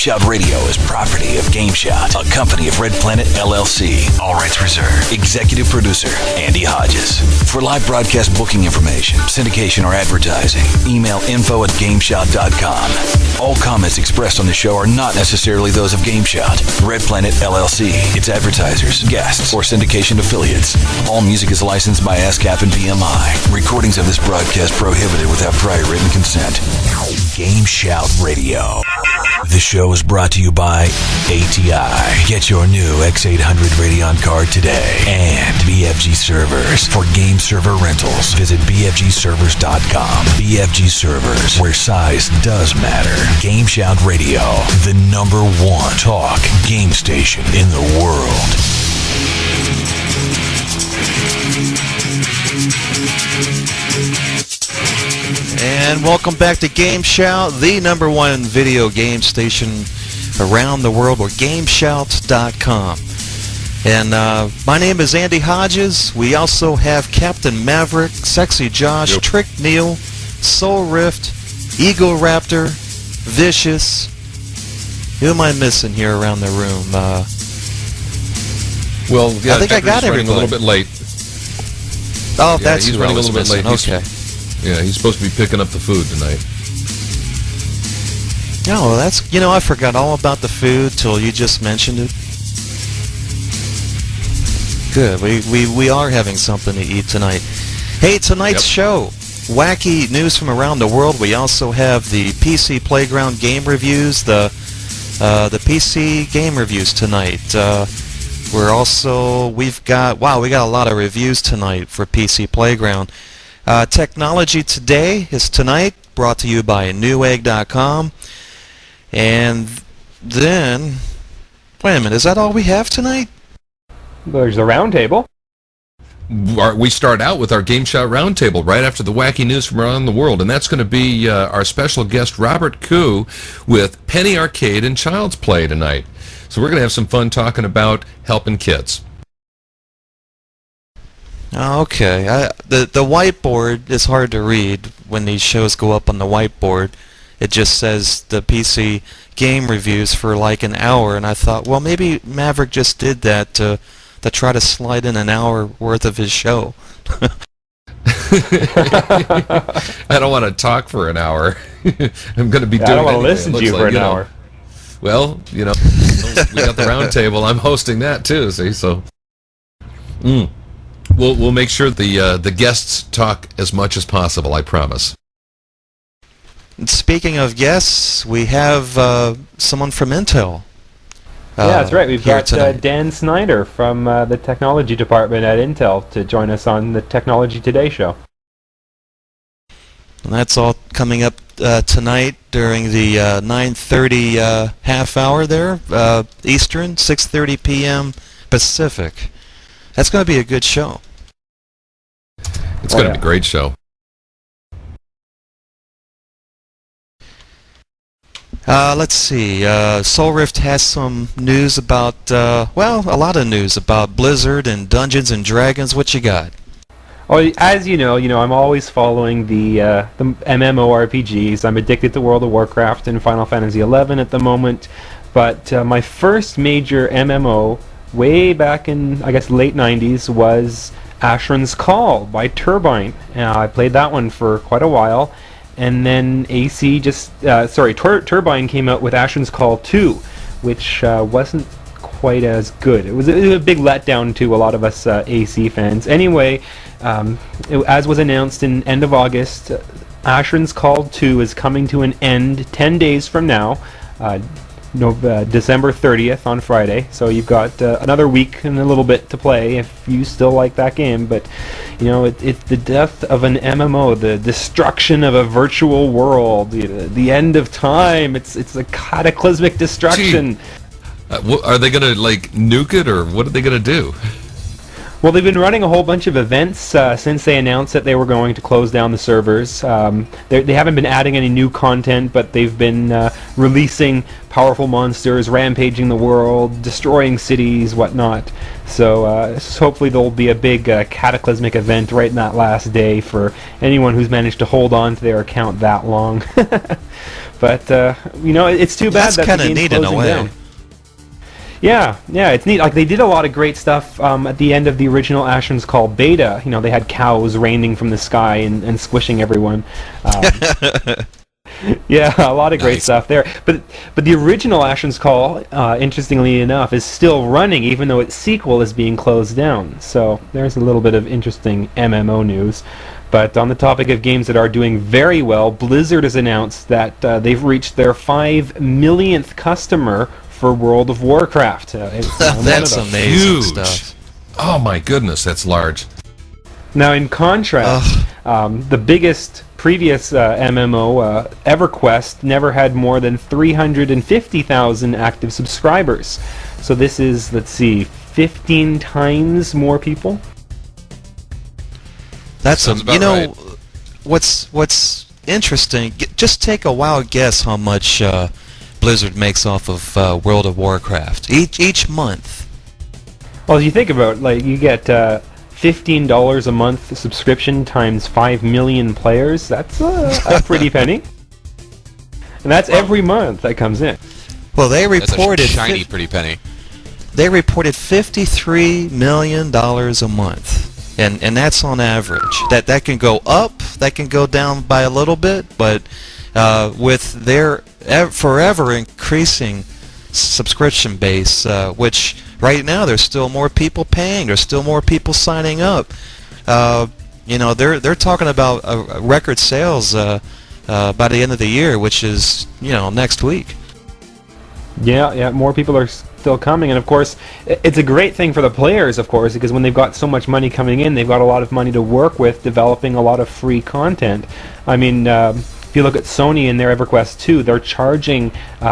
GameShout Radio is property of GameShout, a company of Red Planet LLC. All rights reserved. Executive producer, Andy Hodges. For live broadcast booking information, syndication, or advertising, email info@gameshout.com. All comments expressed on the show are not necessarily those of GameShout, Red Planet LLC, its advertisers, guests, or syndication affiliates. All music is licensed by ASCAP and BMI. Recordings of this broadcast prohibited without prior written consent. GameShout Radio. The show is brought to you by ATI. Get your new X800 Radeon card today. And BFG Servers. For game server rentals, visit BFGServers.com. BFG Servers, where size does matter. GameShout Radio, the #1 talk game station in the world. And welcome back to GameShout, the #1 video game station around the world. We're GameShout.com. And my name is Andy Hodges. We also have Captain Maverick, SexyJosh, TrickNeal, Soulrift, Egoraptor, Vicious. Who am I missing here around the room? Well, yeah, I think I got everybody. A little bit late. Oh, yeah, that's he's who running I was a little bit missing. late. Okay. Yeah, he's supposed to be picking up the food tonight. Oh, well, that's, I forgot all about the food till you just mentioned it. Good. We are having something to eat tonight. Hey, tonight's show, wacky news from around the world. We also have the PC Playground game reviews, the PC game reviews tonight. We've got a lot of reviews tonight for PC Playground. Technology Today is tonight, brought to you by Newegg.com. And then, wait a minute, is that all we have tonight? There's a roundtable. We start out with our GameShout roundtable right after the wacky news from around the world, and that's going to be our special guest Robert Koo with Penny Arcade and Child's Play tonight. So we're going to have some fun talking about helping kids. Okay, the whiteboard is hard to read when these shows go up on the whiteboard. It just says the PC game reviews for like an hour, and I thought, well, maybe Maverick just did that to try to slide in an hour worth of his show. I don't want to talk for an hour. I'm going to be doing. I don't want to listen to you for an hour. Well, we got the round table. I'm hosting that too. See, so we'll make sure the guests talk as much as possible. I promise. Speaking of guests, we have someone from Intel. Yeah, that's right. We've got Dan Snyder from the technology department at Intel to join us on the Technology Today show. And that's all coming up tonight during the 9:30 half hour there, Eastern, 6:30 p.m. Pacific. That's going to be a good show. It's going to be a great show. Let's see. Soulrift has some news about, a lot of news about Blizzard and Dungeons and Dragons. What you got? Well, as you know, I'm always following the MMORPGs. I'm addicted to World of Warcraft and Final Fantasy XI at the moment. But my first major MMO, way back in, I guess, late 90s, was Asheron's Call by Turbine. I played that one for quite a while. And then Turbine came out with Asheron's Call 2, which wasn't quite as good. It was a big letdown to a lot of us AC fans. Anyway, as was announced in end of August, Asheron's Call 2 is coming to an end 10 days from now, December 30th on Friday. So you've got another week and a little bit to play if you still like that game. But it's the death of an MMO, the destruction of a virtual world, the end of time. It's a cataclysmic destruction. Are they going to nuke it, or what are they going to do? Well, they've been running a whole bunch of events since they announced that they were going to close down the servers. They haven't been adding any new content, but they've been releasing powerful monsters, rampaging the world, destroying cities, whatnot. So hopefully there'll be a big cataclysmic event right in that last day for anyone who's managed to hold on to their account that long. But it's too bad that the game's closing down. Yeah, it's neat. Like, they did a lot of great stuff at the end of the original Ashen's Call beta. They had cows raining from the sky and squishing everyone. Yeah, a lot of great stuff there. But the original Ashen's Call, interestingly enough, is still running, even though its sequel is being closed down. So there's a little bit of interesting MMO news. But on the topic of games that are doing very well, Blizzard has announced that they've reached their 5 millionth customer for World of Warcraft. That's amazing huge stuff. Oh my goodness, that's large. Now, in contrast, the biggest previous MMO, EverQuest, never had more than 350,000 active subscribers. So this is, 15 times more people. That's Sounds about right. What's interesting. Just take a wild guess how much Blizzard makes off of World of Warcraft each month. Well, you think about you get $15 a month subscription times 5 million players. That's a pretty penny, and that's every month that comes in. Well, they reported that's a shiny pretty penny. They reported $53 million a month, and that's on average. That can go up, that can go down by a little bit, but with their forever increasing subscription base, which right now there's still more people paying, there's still more people signing up. They're talking about record sales by the end of the year, which is next week. Yeah, more people are still coming, and of course, it's a great thing for the players, of course, because when they've got so much money coming in, they've got a lot of money to work with, developing a lot of free content. I mean, if you look at Sony and their EverQuest 2, they're charging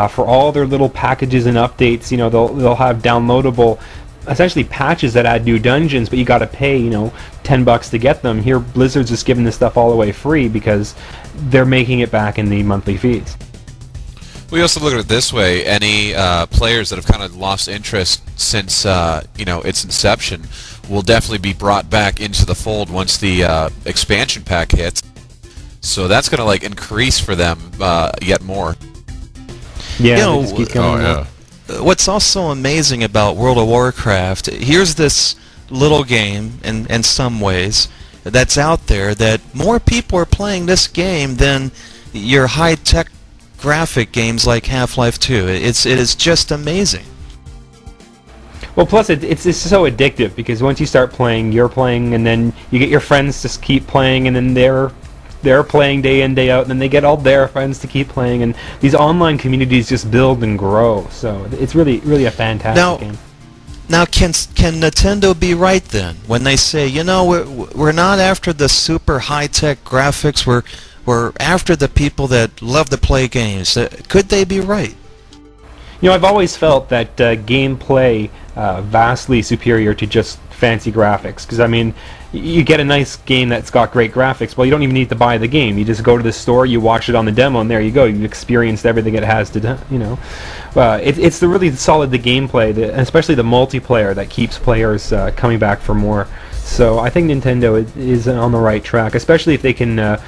for all their little packages and updates. They'll have downloadable, essentially patches that add new dungeons, but you got to pay $10 to get them. Here, Blizzard's just giving this stuff all away free because they're making it back in the monthly fees. We also look at it this way: any players that have kind of lost interest since its inception will definitely be brought back into the fold once the expansion pack hits. So that's going to increase for them yet more. Yeah, they just keep coming more. What's also amazing about World of Warcraft, here's this little game in some ways that's out there that more people are playing this game than your high-tech graphic games like Half-Life 2. It is just amazing. Well, plus it's so addictive because once you start playing, you're playing, and then you get your friends to keep playing, and then they're playing day in, day out, and then they get all their friends to keep playing, and these online communities just build and grow. So it's really, really a fantastic game. Now, can Nintendo be right then when they say, we're not after the super high-tech graphics, we're after the people that love to play games? Could they be right? I've always felt that gameplay vastly superior to just fancy graphics, because I mean, you get a nice game that's got great graphics, well, you don't even need to buy the game. You just go to the store, you watch it on the demo, and there you go. You've experienced everything it has to do. It's the really solid gameplay, especially the multiplayer, that keeps players coming back for more. So I think Nintendo is on the right track, especially if they can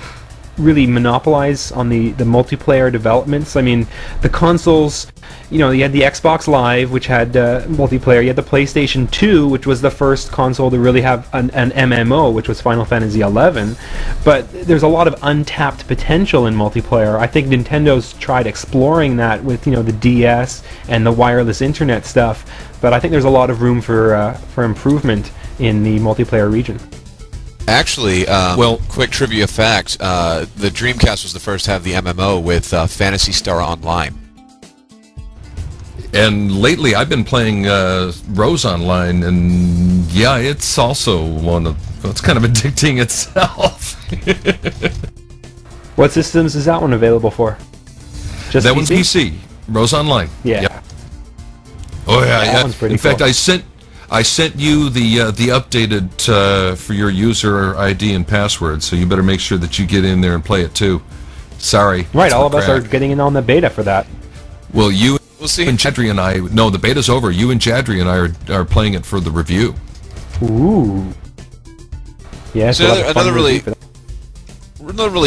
really monopolize on the multiplayer developments. I mean, the consoles, you had the Xbox Live, which had multiplayer. You had the PlayStation 2, which was the first console to really have an MMO, which was Final Fantasy XI. But there's a lot of untapped potential in multiplayer. I think Nintendo's tried exploring that with the DS and the wireless internet stuff. But I think there's a lot of room for improvement in the multiplayer region. Actually, quick trivia fact, the Dreamcast was the first to have the MMO with Phantasy Star Online. And lately I've been playing Rose Online, and yeah, it's also it's kind of addicting itself. What systems is that one available for? Just that PC? one's PC. Rose Online. Yeah. Yep. Oh yeah, that one's pretty In cool. fact, I sent you the updated for your user ID and password, so you better make sure that you get in there and play it too. Sorry. Right, all of us are getting in on the beta for that. Well, you We'll see. and Jadri and I, no, the beta's over. You and Jadri and I are playing it for the review. Ooh. Yeah, So another really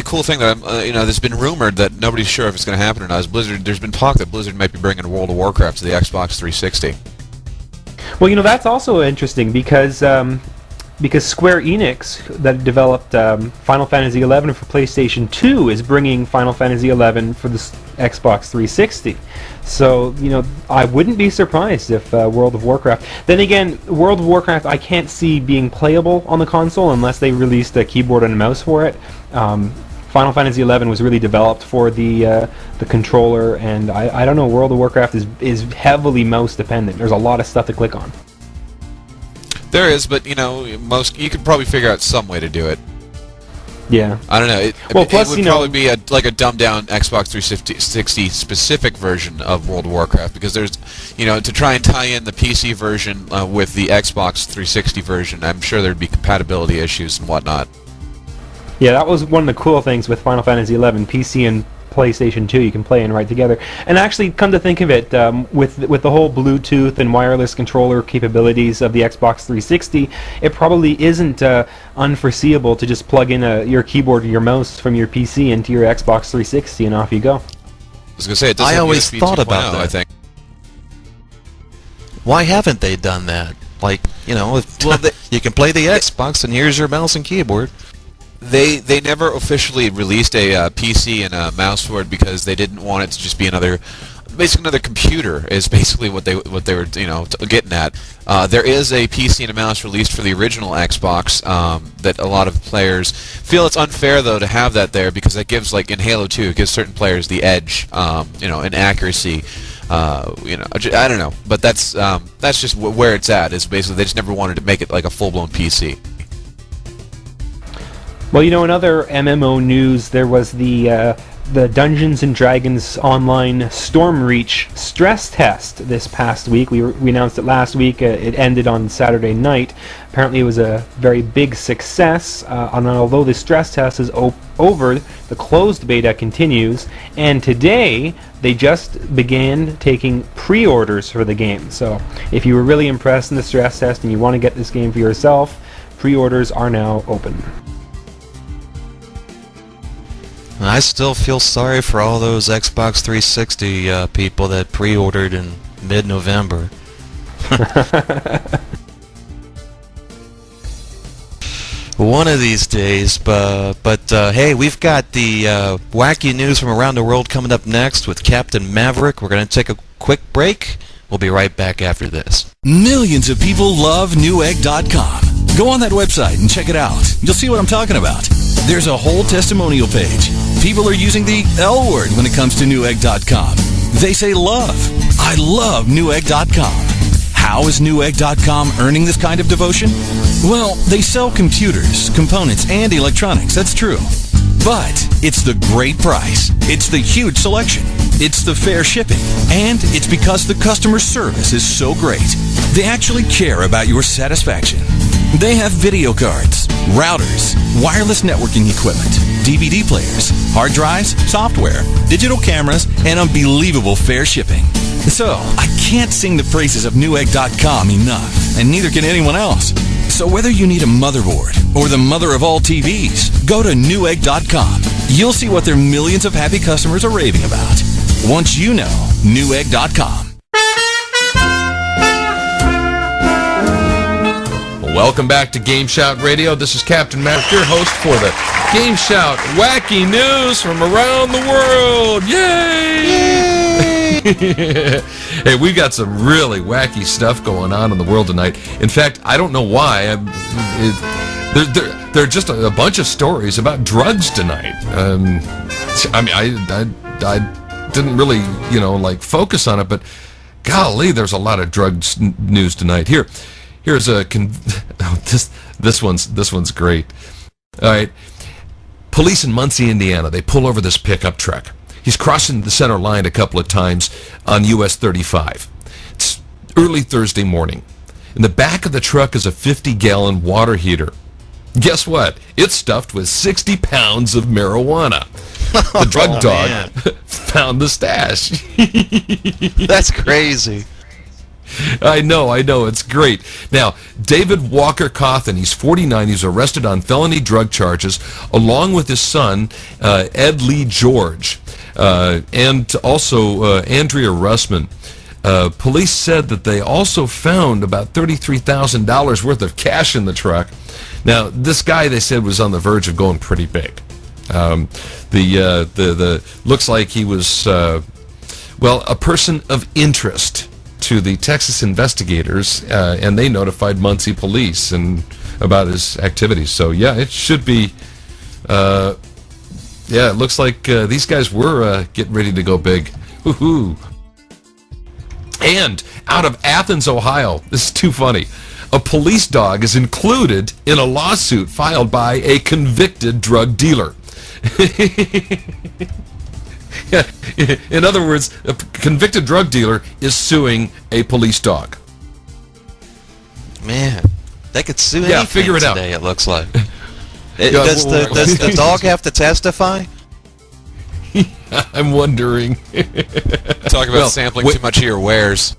cool thing that there's been rumored that nobody's sure if it's going to happen or not is Blizzard. There's been talk that Blizzard might be bringing World of Warcraft to the Xbox 360. Well, that's also interesting because Square Enix, that developed Final Fantasy XI for PlayStation 2, is bringing Final Fantasy XI for the Xbox 360. So, I wouldn't be surprised if World of Warcraft... Then again, World of Warcraft I can't see being playable on the console unless they released a keyboard and a mouse for it. Final Fantasy XI was really developed for the controller, and I don't know, World of Warcraft is heavily mouse dependent. There's a lot of stuff to click on. There is, but you could probably figure out some way to do it. Yeah. I don't know. It would probably be like a dumbed down Xbox 360 specific version of World of Warcraft, because there's, to try and tie in the PC version with the Xbox 360 version, I'm sure there'd be compatibility issues and whatnot. Yeah, that was one of the cool things with Final Fantasy XI. PC and PlayStation 2 you can play in right together. And actually, come to think of it, with the whole Bluetooth and wireless controller capabilities of the Xbox 360, it probably isn't unforeseeable to just plug in your keyboard or your mouse from your PC into your Xbox 360 and off you go. I was going to say, it does I have always USB thought 2.0, about that. I think. Why haven't they done that? Like, if you can play the Xbox and here's your mouse and keyboard. They never officially released a PC and a mouse for it because they didn't want it to just be another computer. Is basically what they were getting at. There is a PC and a mouse released for the original Xbox that a lot of players feel it's unfair though to have that there, because that gives, like in Halo 2, it gives certain players the edge, in accuracy. I don't know, but that's just where it's at. Is basically they just never wanted to make it like a full-blown PC. Well, in other MMO news, there was the Dungeons and Dragons Online Stormreach stress test this past week. We announced it last week. It ended on Saturday night. Apparently, it was a very big success. And although the stress test is over, the closed beta continues. And today, they just began taking pre-orders for the game. So, if you were really impressed in the stress test and you want to get this game for yourself, pre-orders are now open. I still feel sorry for all those Xbox 360 people that pre-ordered in mid-November. One of these days, but hey, we've got the wacky news from around the world coming up next with Captain Maverick. We're going to take a quick break. We'll be right back after this. Millions of people love Newegg.com. Go on that website and check it out. You'll see what I'm talking about. There's a whole testimonial page. People are using the L word when it comes to Newegg.com. They say love. I love Newegg.com. How is Newegg.com earning this kind of devotion? Well, they sell computers, components, and electronics. That's true. But it's the great price. It's the huge selection. It's the fair shipping. And it's because the customer service is so great. They actually care about your satisfaction. They have video cards, routers, wireless networking equipment, DVD players, hard drives, software, digital cameras, and unbelievable fair shipping. So, I can't sing the praises of Newegg.com enough, and neither can anyone else. So whether you need a motherboard or the mother of all TVs, go to Newegg.com. You'll see what their millions of happy customers are raving about. Once you know, Newegg.com. Welcome back to GameShout Radio. This is Captain Maverick, your host for the GameShout Wacky News from around the world. Yay! Hey, we've got some really wacky stuff going on in the world tonight. In fact, I don't know why. There are just a bunch of stories about drugs tonight. I mean, I didn't really, focus on it, but golly, there's a lot of drugs news tonight. Here's a this one's great. All right, police in Muncie, Indiana, they pull over this pickup truck. He's crossing the center line a couple of times on US 35. It's early Thursday morning. In the back of the truck is a 50-gallon water heater. Guess what? It's stuffed with 60 pounds of marijuana. The drug dog man. found the stash. That's crazy. I know, it's great. Now, David Walker Cawthon, he's 49, he's arrested on felony drug charges, along with his son, Ed Lee George, and also Andrea Russman. Police said that they also found about $33,000 worth of cash in the truck. Now, this guy, they said, was on the verge of going pretty big. The looks like he was, a person of interest to the Texas investigators, and they notified Muncie police and about his activities. So yeah, it should be. It looks like these guys were getting ready to go big. Woohoo! And out of Athens, Ohio, this is too funny. A police dog is included in a lawsuit filed by a convicted drug dealer. Yeah. In other words, a convicted drug dealer is suing a police dog. Man, they could sue anything figure it today, out. it looks like. Does the dog have to testify? I'm wondering. Talk about sampling too much of your wares.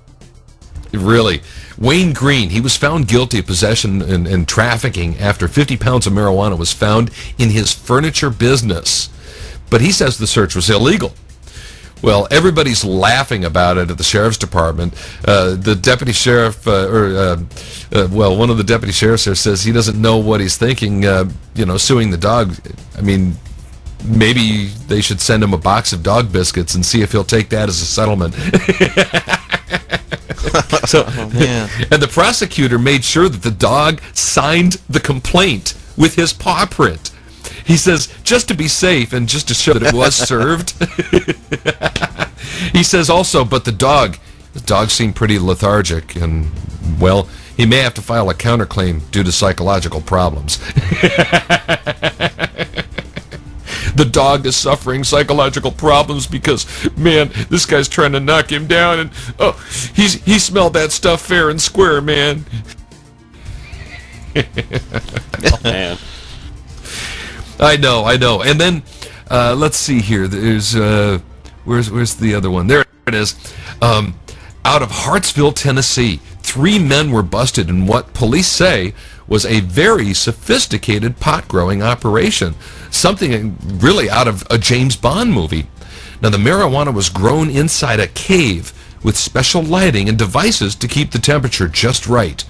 Really. Wayne Green, he was found guilty of possession and trafficking after 50 pounds of marijuana was found in his furniture business. But he says the search was illegal. Well, everybody's laughing about it at the sheriff's department. The deputy sheriff, one of the deputy sheriffs there says he doesn't know what he's thinking, suing the dog. I mean, maybe they should send him a box of dog biscuits and see if he'll take that as a settlement. And the prosecutor made sure that the dog signed the complaint with his paw print. He says, just to be safe and just to show that it was served. He says also, but the dog seemed pretty lethargic and, well, he may have to file a counterclaim due to psychological problems. The dog is suffering psychological problems because, man, this guy's trying to knock him down, and he smelled that stuff fair and square, man. Oh, man. I know. And then let's see here. There's where's the other one? There it is. Out of Hartsville, Tennessee, 3 men were busted in what police say was a very sophisticated pot growing operation. Something really out of a James Bond movie. Now, the marijuana was grown inside a cave with special lighting and devices to keep the temperature just right.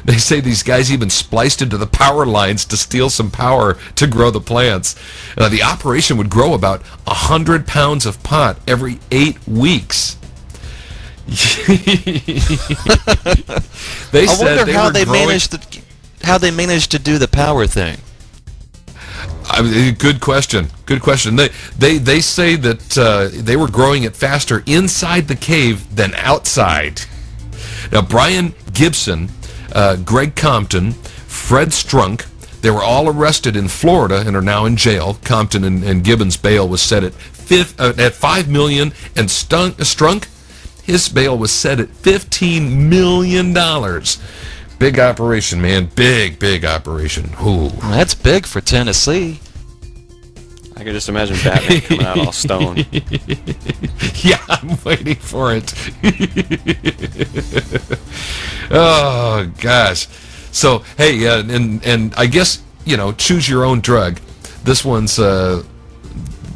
They say these guys even spliced into the power lines to steal some power to grow the plants. The operation would grow about 100 pounds of pot every 8 weeks. I wonder how they managed to do the power thing. Good question. They say that they were growing it faster inside the cave than outside. Now, Brian Gibson, Greg Compton, Fred Strunk, they were all arrested in Florida and are now in jail. Compton and Gibbons' bail was set at $5 million, and Strunk, his bail was set at $15 million. Big operation, man. Big operation. Ooh. Well, that's big for Tennessee. I can just imagine Batman coming out all stoned. Yeah, I'm waiting for it. Oh, gosh. So, hey, and I guess, choose your own drug. This one's,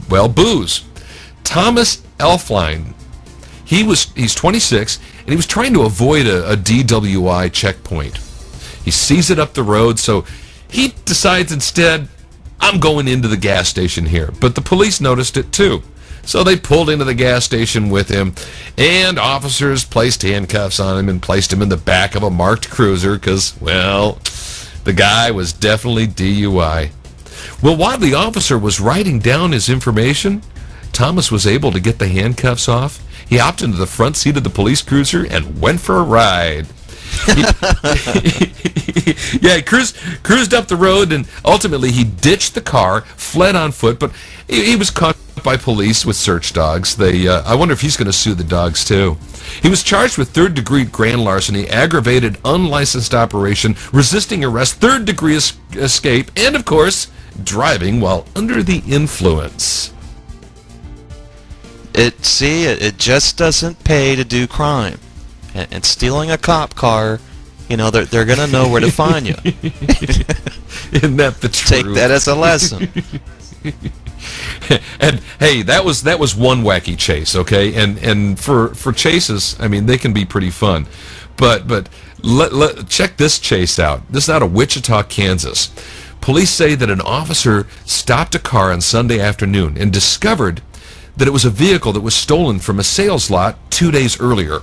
booze. Thomas Elfline, he's 26, and he was trying to avoid a DWI checkpoint. He sees it up the road, so he decides instead, I'm going into the gas station here. But the police noticed it too. So they pulled into the gas station with him, and officers placed handcuffs on him and placed him in the back of a marked cruiser because, well, the guy was definitely DUI. Well, while the officer was writing down his information, Thomas was able to get the handcuffs off. He hopped into the front seat of the police cruiser and went for a ride. He cruised up the road, and ultimately he ditched the car, fled on foot, but he was caught by police with search dogs. I wonder if he's going to sue the dogs too. He was charged with third-degree grand larceny, aggravated unlicensed operation, resisting arrest, third-degree escape, and of course, driving while under the influence. It just doesn't pay to do crime. And stealing a cop car, they're going to know where to find you. Isn't that the truth? Take that as a lesson. And hey, that was one wacky chase, okay? And for chases, I mean, they can be pretty fun. But check this chase out. This is out of Wichita, Kansas. Police say that an officer stopped a car on Sunday afternoon and discovered that it was a vehicle that was stolen from a sales lot 2 days earlier.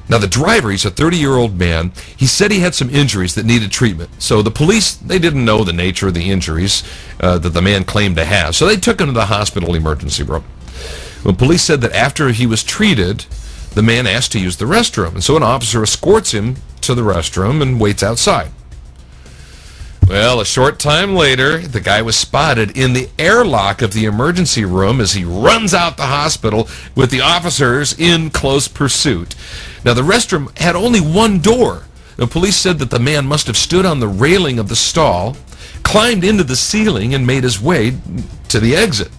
Now, the driver, he's a 30-year-old man. He said he had some injuries that needed treatment. So the police, they didn't know the nature of the injuries that the man claimed to have. So they took him to the hospital emergency room. Well, police said that after he was treated, the man asked to use the restroom. And so an officer escorts him to the restroom and waits outside. Well, a short time later, the guy was spotted in the airlock of the emergency room as he runs out the hospital with the officers in close pursuit. Now, the restroom had only one door. The police said that the man must have stood on the railing of the stall, climbed into the ceiling, and made his way to the exit.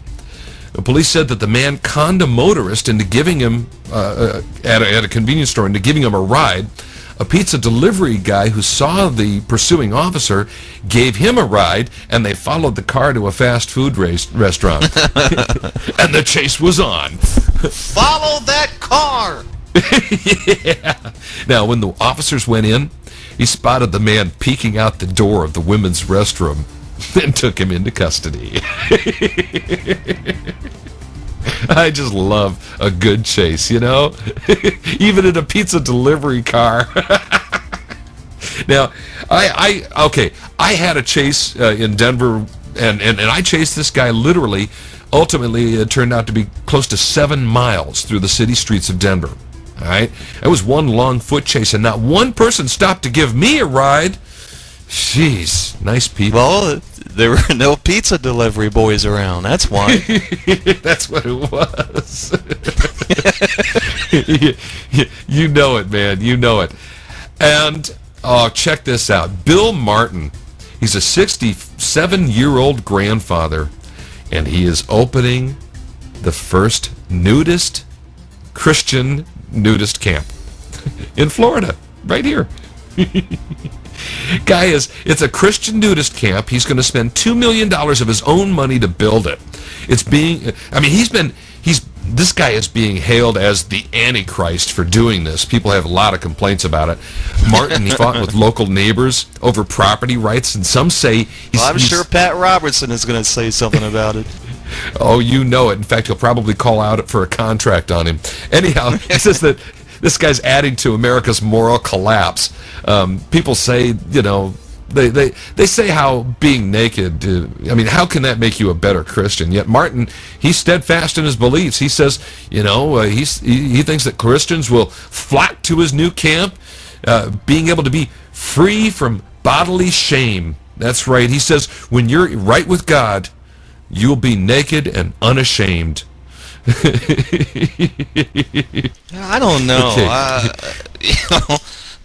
The police said that the man conned a motorist into giving him, at a convenience store, into giving him a ride. A pizza delivery guy who saw the pursuing officer gave him a ride, and they followed the car to a fast food restaurant. And the chase was on. Follow that car! Yeah. Now, when the officers went in, he spotted the man peeking out the door of the women's restroom and took him into custody. I just love a good chase, even in a pizza delivery car. Now, I had a chase in Denver, and I chased this guy literally. Ultimately, it turned out to be close to 7 miles through the city streets of Denver. All right, it was one long foot chase, and not one person stopped to give me a ride. Jeez, nice people. Well, there were no pizza delivery boys around. That's why. That's what it was. You know it, man. You know it. And check this out. Bill Martin. He's a 67-year-old grandfather, and he is opening the first Christian Nudist Camp in Florida, right here. It's a Christian nudist camp. He's going to spend $2 million of his own money to build it. This guy is being hailed as the Antichrist for doing this. People have a lot of complaints about it. Martin, he fought with local neighbors over property rights, and some say I'm sure Pat Robertson is going to say something about it. Oh, you know it. In fact, he'll probably call out for a contract on him. Anyhow, he says that this guy's adding to America's moral collapse. People say, they say how being naked, how can that make you a better Christian? Yet Martin, he's steadfast in his beliefs. He says, he thinks that Christians will flock to his new camp, being able to be free from bodily shame. That's right. He says, when you're right with God, you'll be naked and unashamed. I don't know. Okay.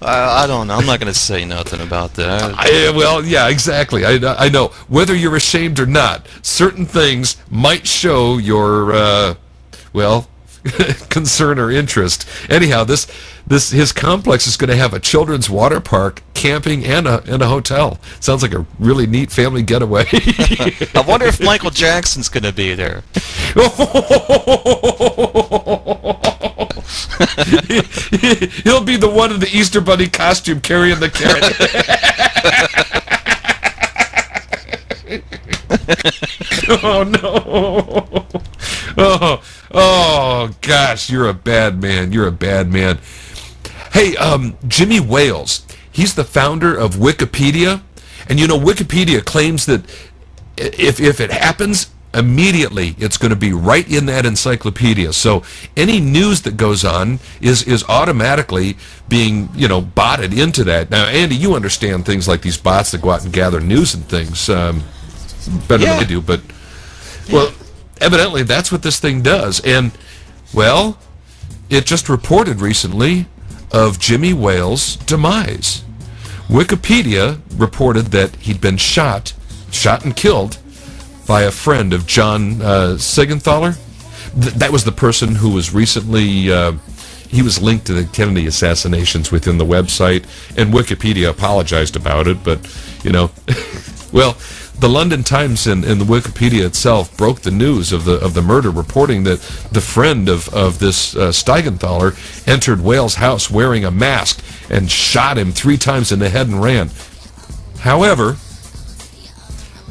I don't know. I'm not going to say nothing about that. Well, yeah, exactly. I know. Whether you're ashamed or not, certain things might show your, concern or interest. Anyhow, his complex is going to have a children's water park, camping, and a hotel. Sounds like a really neat family getaway. I wonder if Michael Jackson's going to be there. He'll be the one in the Easter Bunny costume carrying the carrot. Oh, no. Oh, gosh, you're a bad man. You're a bad man. Hey, Jimmy Wales, he's the founder of Wikipedia. And, Wikipedia claims that if it happens, immediately it's going to be right in that encyclopedia. So any news that goes on is automatically being, botted into that. Now, Andy, you understand things like these bots that go out and gather news and things better than I do. But, well, evidently that's what this thing does. And, well, it just reported recently of Jimmy Wales' demise. Wikipedia reported that he'd been shot and killed by a friend of John Siegenthaler. that was the person who was recently. He was linked to the Kennedy assassinations within the website, and Wikipedia apologized about it. But well, the London Times and the Wikipedia itself broke the news of the murder, reporting that the friend of this Steigenthaler entered Wales' house wearing a mask and shot him 3 times in the head and ran. However,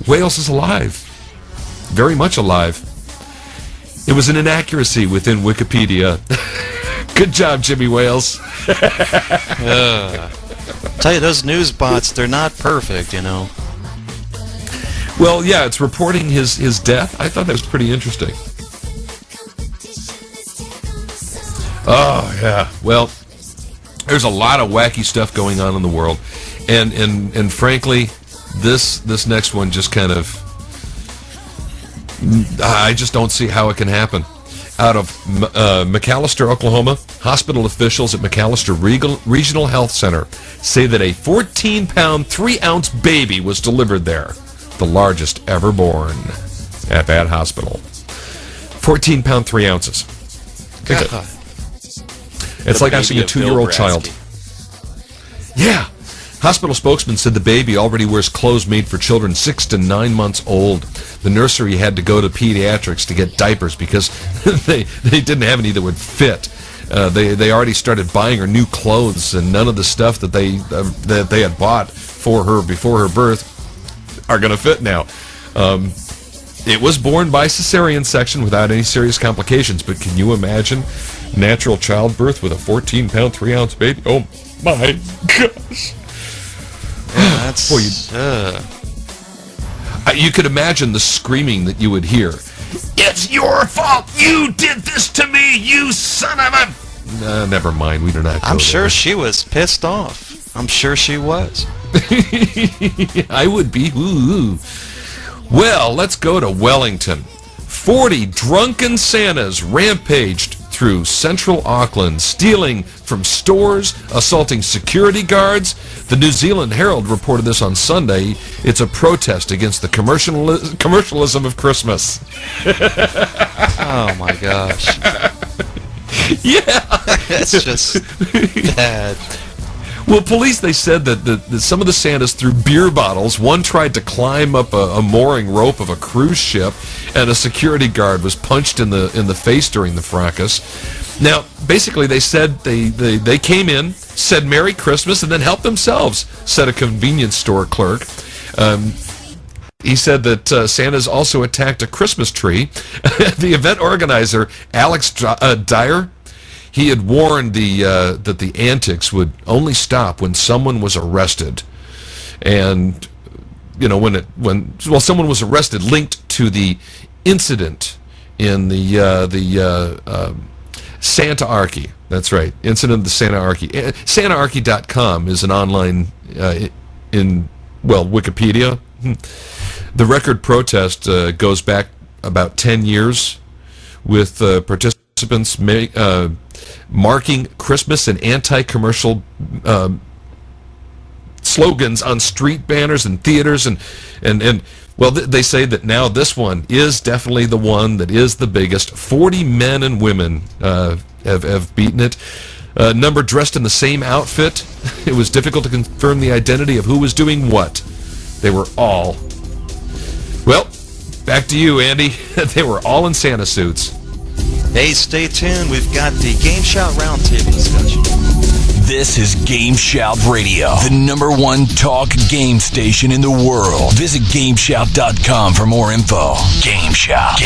Wales is alive, very much alive. It was an inaccuracy within Wikipedia. Good job, Jimmy Wales. Tell you, those news bots, they're not perfect, Well, yeah, it's reporting his death. I thought that was pretty interesting. Oh, yeah. Well, there's a lot of wacky stuff going on in the world. And frankly, this next one just kind of... I just don't see how it can happen. Out of McAllister, Oklahoma, hospital officials at McAllister Regional Health Center say that a 14-pound, 3-ounce baby was delivered there, the largest ever born at that hospital. 14-pound, 3 ounces. God. It's like asking a 2-year-old child. Yeah. Hospital spokesman said the baby already wears clothes made for children 6 to 9 months old. The nursery had to go to pediatrics to get diapers because they didn't have any that would fit. They already started buying her new clothes, and none of the stuff that they had bought for her before her birth are going to fit now. It was born by cesarean section without any serious complications, but can you imagine natural childbirth with a 14-pound, 3-ounce baby? Oh my gosh. Yeah, that's... You could imagine the screaming that you would hear. It's your fault! You did this to me, you son of a... never mind, we do not go I'm sure there. she was pissed off. I'm sure she was. I would be. Ooh. Well, let's go to Wellington. 40 drunken Santas rampaged through central Auckland, stealing from stores, assaulting security guards. The New Zealand Herald reported this on Sunday. It's a protest against the commercialism of Christmas. Oh my gosh. Yeah. That's just bad. Well, police, they said that some of the Santas threw beer bottles. One tried to climb up a mooring rope of a cruise ship, and a security guard was punched in the face during the fracas. Now, basically, they said they came in, said Merry Christmas, and then helped themselves, said a convenience store clerk. He said that Santas also attacked a Christmas tree. The event organizer, Alex Dyer, he had warned that the antics would only stop when someone was arrested, and when someone was arrested linked to the incident in the Santa-Archy. That's right, incident of the Santa-Archy. Santa-Archy.com is an online Wikipedia. The record protest goes back about 10 years, with participants marking Christmas and anti-commercial slogans on street banners and theaters, and they say that now this one is definitely the one that is the biggest. 40 men and women have beaten it. A number dressed in the same outfit. It was difficult to confirm the identity of who was doing what. They were all... Well, back to you, Andy. They were all in Santa suits. Hey, stay tuned. We've got the GameShout Roundtable discussion. This is GameShout Radio, the #1 talk game station in the world. Visit GameShout.com for more info. GameShout.